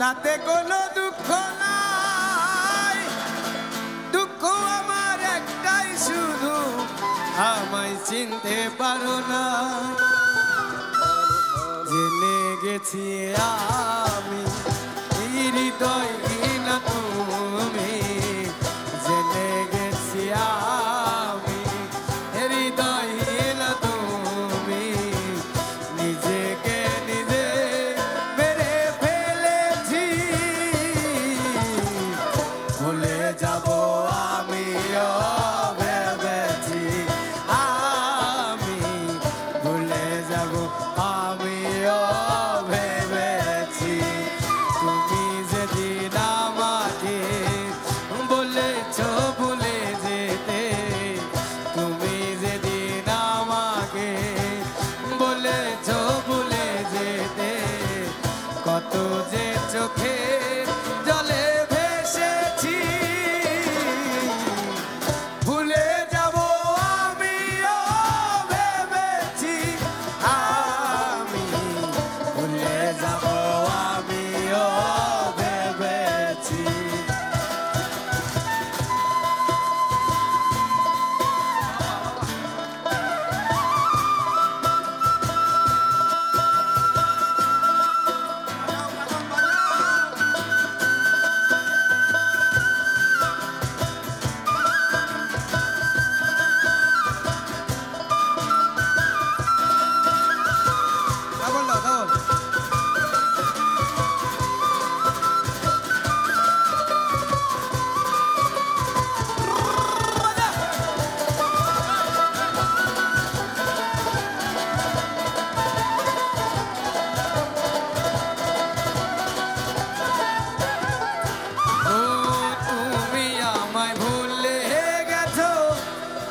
তাতে কোনো দুঃখ নাই, দুঃখ আমার একটাই শুধু আমায় চিনতে পারো না। জেনে গেছি আমি হৃদয়হীন তুমি, জেনে গেছি আমি হৃদয়হীন তুমি, নিজেকে নিজে মেরে ফেলেছি। ভুলে যাব আমিও ভেবেছি, আমি ভুলে যাব আমিও ভেবেছি। তুমি যেদিন আমাকে বলেছ ভুলে যেতে, তুমি যেদিন আমাকে বলেছ ভুলে যেতে, কত যে চোখে জলে ভেসেছি। ভুলে যাব আমিও ভেবেছি, আমি ভুলে যাব আমিও ভেবেছি।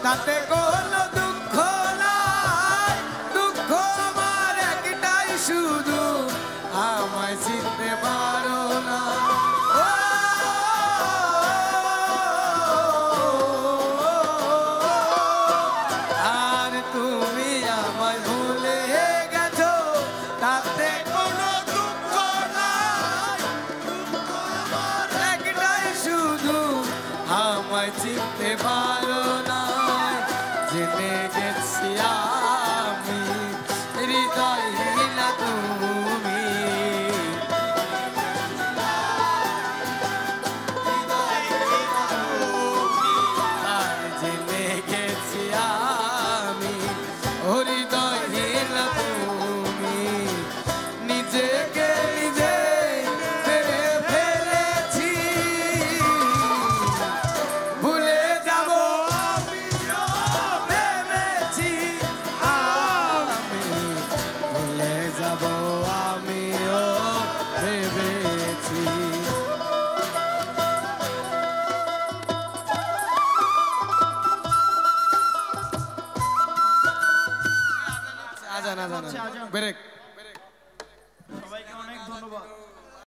তাতে কোনো দুঃখ নাই, দুঃখ আমার একটাই শুধু আমায় চিনতে পারো না। আর তুমি আমায় ভুলে গেছো, তাতে কোনো দুঃখ নাই, দুঃখ আমার একটাই শুধু আমায় চিনতে পারো না। জেনে গেছি আমি হৃদয়হীন তুমি, আর জেনে গেছি আমি হৃদয়হীন তুমি, নিজেকে নিজে মেরে ফেলেছি। ভুলে যাব আমিও ভেবেছি। আজান আজান ব্রেক।